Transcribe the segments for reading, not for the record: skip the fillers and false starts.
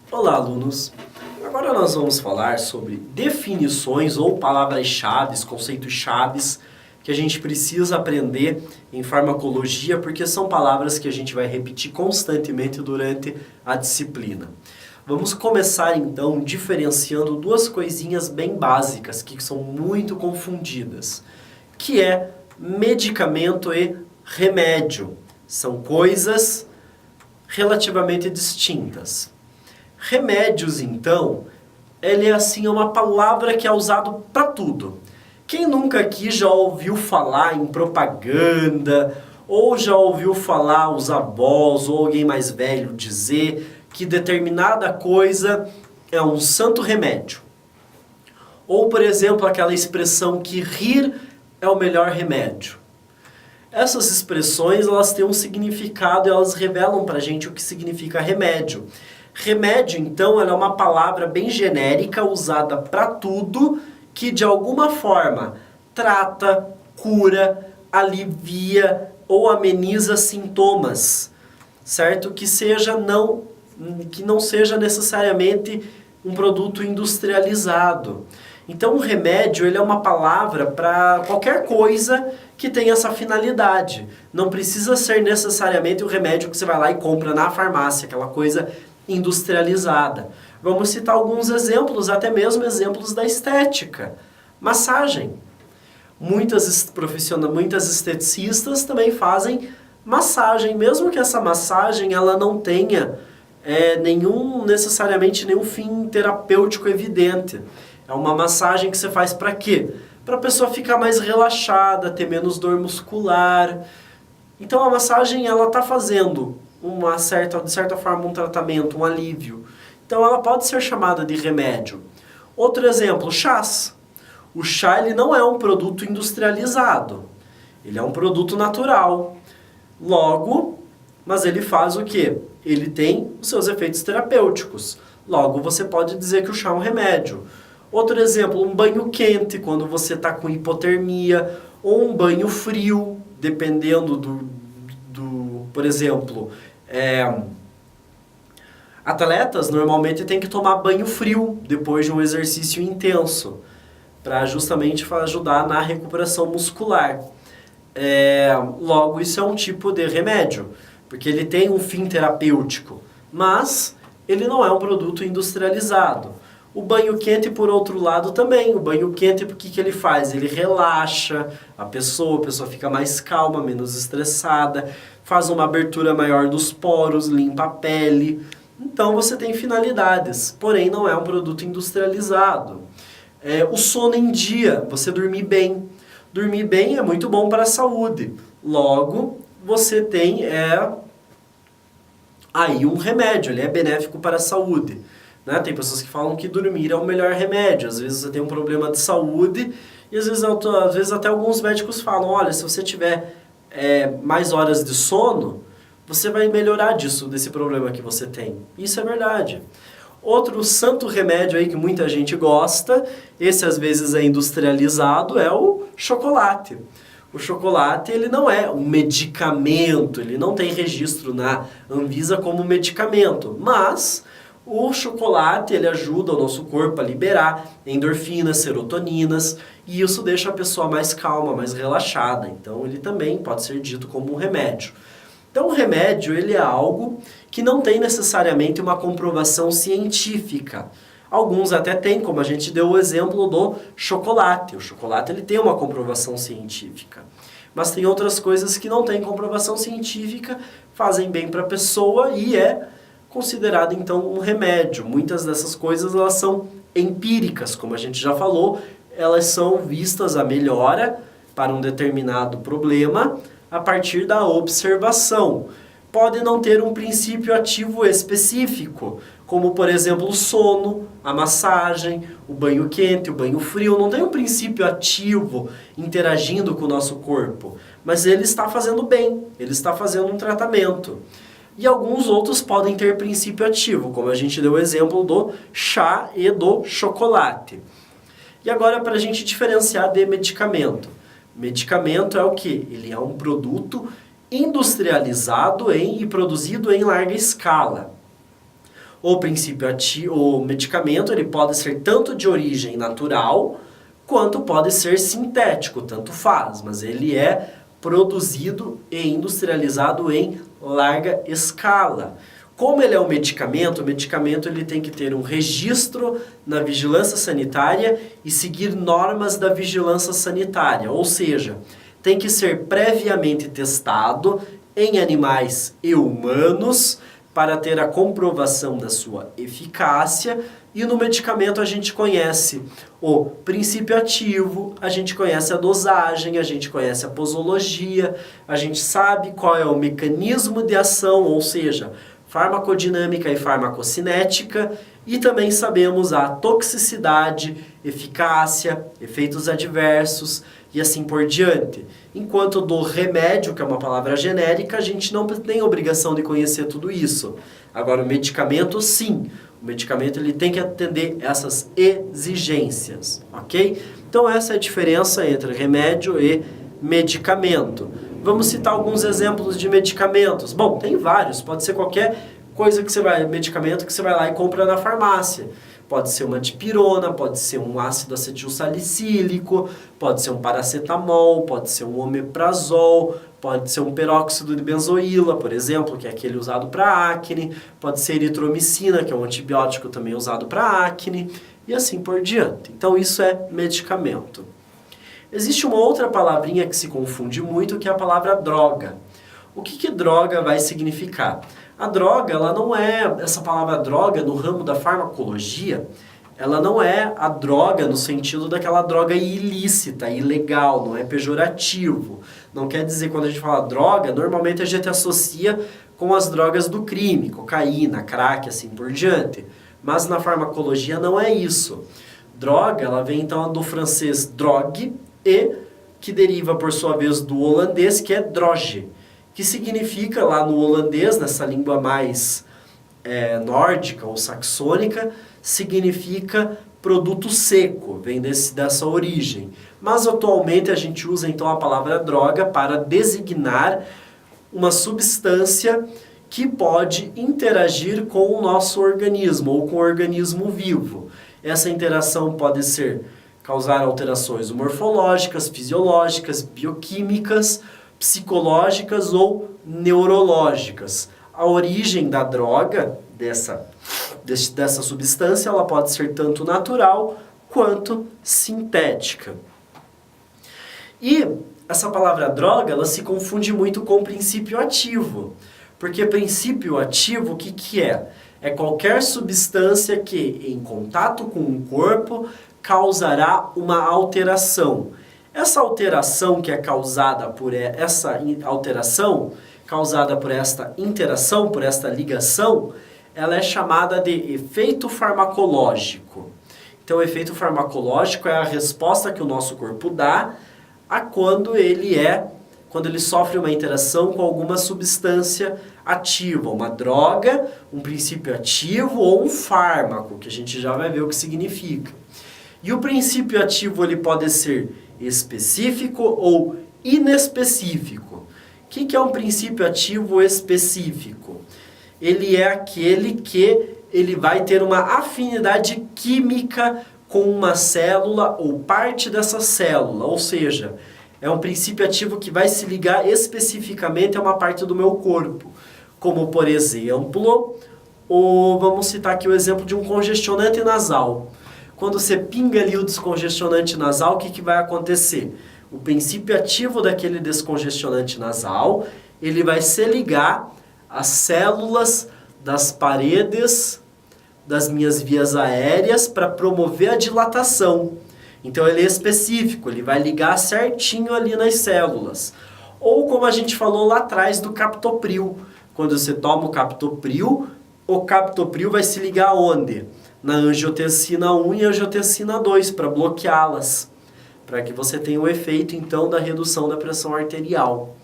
Olá, alunos! Agora nós vamos falar sobre definições ou palavras-chave, conceitos-chave que a gente precisa aprender em farmacologia, porque são palavras que a gente vai repetir constantemente durante a disciplina. Vamos começar então diferenciando duas coisinhas bem básicas que são muito confundidas, que é medicamento e remédio. São coisas relativamente distintas. Remédios, então, ele é assim uma palavra que é usado para tudo. Quem nunca aqui já ouviu falar em propaganda, ou já ouviu falar os avós ou alguém mais velho dizer que determinada coisa é um santo remédio? Ou, por exemplo, aquela expressão que rir é o melhor remédio. Essas expressões, elas têm um significado e elas revelam para a gente o que significa remédio. Remédio, então, ela é uma palavra bem genérica, usada para tudo, que de alguma forma trata, cura, alivia ou ameniza sintomas, certo? Que não seja necessariamente um produto industrializado. Então, o remédio ele é uma palavra para qualquer coisa que tenha essa finalidade. Não precisa ser necessariamente o remédio que você vai lá e compra na farmácia, aquela coisa industrializada. Vamos citar alguns exemplos, até mesmo exemplos da estética. Massagem. Muitas esteticistas também fazem massagem, mesmo que essa massagem ela não tenha necessariamente nenhum fim terapêutico evidente. É uma massagem que você faz para quê? Para a pessoa ficar mais relaxada, ter menos dor muscular. Então a massagem ela está fazendo de certa forma um tratamento, um alívio. Então ela pode ser chamada de remédio. Outro exemplo, chás. O chá ele não é um produto industrializado. Ele é um produto natural. Logo, mas ele faz o quê? Ele tem os seus efeitos terapêuticos. Logo, você pode dizer que o chá é um remédio. Outro exemplo, um banho quente, quando você está com hipotermia, ou um banho frio, dependendo por exemplo, atletas normalmente têm que tomar banho frio depois de um exercício intenso, para justamente ajudar na recuperação muscular. Logo, isso é um tipo de remédio, porque ele tem um fim terapêutico, mas ele não é um produto industrializado. O banho quente, por outro lado, também. O banho quente, o que ele faz? Ele relaxa a pessoa fica mais calma, menos estressada, faz uma abertura maior dos poros, limpa a pele. Então você tem finalidades, porém não é um produto industrializado. O sono em dia, você dormir bem. Dormir bem é muito bom para a saúde. Logo, você tem aí um remédio, ele é benéfico para a saúde. Né? Tem pessoas que falam que dormir é o melhor remédio. Às vezes você tem um problema de saúde e às vezes até alguns médicos falam, olha, se você tiver mais horas de sono, você vai melhorar desse problema que você tem. Isso é verdade. Outro santo remédio aí que muita gente gosta, esse às vezes é industrializado, é o chocolate. O chocolate ele não é um medicamento, ele não tem registro na Anvisa como medicamento, mas o chocolate ele ajuda o nosso corpo a liberar endorfinas, serotoninas, e isso deixa a pessoa mais calma, mais relaxada. Então ele também pode ser dito como um remédio. Então o remédio ele é algo que não tem necessariamente uma comprovação científica. Alguns até têm, como a gente deu o exemplo do chocolate. O chocolate ele tem uma comprovação científica. Mas tem outras coisas que não têm comprovação científica, fazem bem para a pessoa e é considerado então um remédio. Muitas dessas coisas elas são empíricas, como a gente já falou, elas são vistas a melhora para um determinado problema a partir da observação. Pode não ter um princípio ativo específico, como por exemplo o sono, a massagem, o banho quente, o banho frio, não tem um princípio ativo interagindo com o nosso corpo, mas ele está fazendo bem, ele está fazendo um tratamento. E alguns outros podem ter princípio ativo, como a gente deu o exemplo do chá e do chocolate. E agora para a gente diferenciar de medicamento. Medicamento é o quê? Ele é um produto industrializado e produzido em larga escala. O princípio ativo, o medicamento, ele pode ser tanto de origem natural, quanto pode ser sintético, tanto faz, mas ele é produzido e industrializado em larga escala. Como ele é um medicamento, o medicamento ele tem que ter um registro na vigilância sanitária e seguir normas da vigilância sanitária, ou seja, tem que ser previamente testado em animais e humanos para ter a comprovação da sua eficácia. E no medicamento a gente conhece o princípio ativo, a gente conhece a dosagem, a gente conhece a posologia, a gente sabe qual é o mecanismo de ação, ou seja, farmacodinâmica e farmacocinética, e também sabemos a toxicidade, eficácia, efeitos adversos e assim por diante. Enquanto do remédio, que é uma palavra genérica, a gente não tem obrigação de conhecer tudo isso. Agora, o medicamento, sim. O medicamento ele tem que atender essas exigências, ok? Então, essa é a diferença entre remédio e medicamento. Vamos citar alguns exemplos de medicamentos. Bom, tem vários. Pode ser qualquer coisa que você vai, medicamento que você vai lá e compra na farmácia. Pode ser uma dipirona, pode ser um ácido acetilsalicílico, pode ser um paracetamol, pode ser um omeprazol, pode ser um peróxido de benzoíla, por exemplo, que é aquele usado para acne, pode ser eritromicina, que é um antibiótico também usado para acne, e assim por diante. Então isso é medicamento. Existe uma outra palavrinha que se confunde muito, que é a palavra droga. O que droga vai significar? A droga, ela não é, essa palavra droga no ramo da farmacologia, ela não é a droga no sentido daquela droga ilícita, ilegal, não é pejorativo. Não quer dizer, quando a gente fala droga, normalmente a gente associa com as drogas do crime, cocaína, crack, assim por diante. Mas na farmacologia não é isso. Droga, ela vem então do francês drogue, e que deriva por sua vez do holandês, que é droge, que significa lá no holandês, nessa língua mais nórdica ou saxônica, significa produto seco, vem dessa origem. Mas atualmente a gente usa então a palavra droga para designar uma substância que pode interagir com o nosso organismo ou com o organismo vivo. Essa interação pode causar alterações morfológicas, fisiológicas, bioquímicas, psicológicas ou neurológicas. A origem da droga, dessa substância, ela pode ser tanto natural quanto sintética. E essa palavra droga, ela se confunde muito com princípio ativo. Porque princípio ativo, o que é? É qualquer substância que, em contato com o corpo, causará uma alteração. Essa alteração que é causada por essa alteração, causada por esta interação, por esta ligação, ela é chamada de efeito farmacológico. Então, o efeito farmacológico é a resposta que o nosso corpo dá a quando ele sofre uma interação com alguma substância ativa, uma droga, um princípio ativo ou um fármaco, que a gente já vai ver o que significa. E o princípio ativo ele pode ser específico ou inespecífico. O que é um princípio ativo específico? Ele é aquele que ele vai ter uma afinidade química com uma célula ou parte dessa célula, ou seja, é um princípio ativo que vai se ligar especificamente a uma parte do meu corpo, como por exemplo, vamos citar aqui o exemplo de um congestionante nasal. Quando você pinga ali o descongestionante nasal, o que vai acontecer? O princípio ativo daquele descongestionante nasal, ele vai se ligar às células das paredes das minhas vias aéreas para promover a dilatação. Então ele é específico, ele vai ligar certinho ali nas células. Ou como a gente falou lá atrás do captopril. Quando você toma o captopril vai se ligar aonde? Na angiotensina 1 e angiotensina 2, para bloqueá-las. Para que você tenha o efeito, então, da redução da pressão arterial.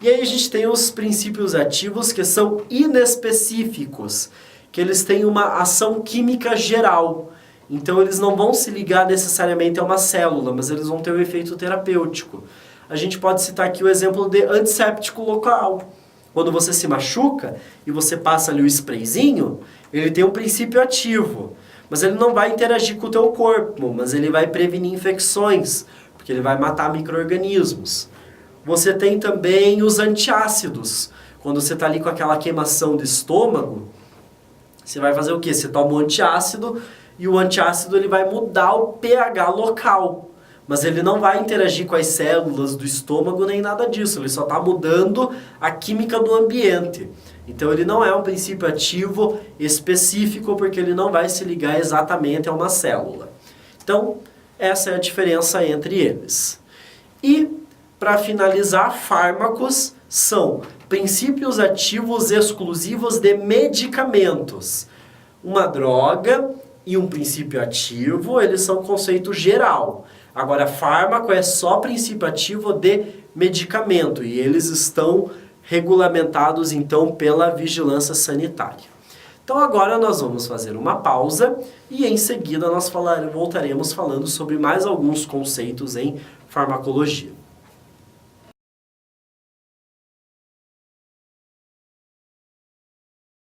E aí a gente tem os princípios ativos que são inespecíficos, que eles têm uma ação química geral. Então eles não vão se ligar necessariamente a uma célula, mas eles vão ter um efeito terapêutico. A gente pode citar aqui o exemplo de antisséptico local. Quando você se machuca e você passa ali o sprayzinho, ele tem um princípio ativo, mas ele não vai interagir com o teu corpo, mas ele vai prevenir infecções, porque ele vai matar micro-organismos. Você tem também os antiácidos. Quando você está ali com aquela queimação do estômago, você vai fazer o quê? Você toma um antiácido e o antiácido ele vai mudar o pH local. Mas ele não vai interagir com as células do estômago nem nada disso. Ele só está mudando a química do ambiente. Então ele não é um princípio ativo específico porque ele não vai se ligar exatamente a uma célula. Então essa é a diferença entre eles. E para finalizar, fármacos são princípios ativos exclusivos de medicamentos. Uma droga e um princípio ativo, eles são conceito geral. Agora, fármaco é só princípio ativo de medicamento e eles estão regulamentados, então, pela vigilância sanitária. Então, agora nós vamos fazer uma pausa e, em seguida, nós voltaremos falando sobre mais alguns conceitos em farmacologia.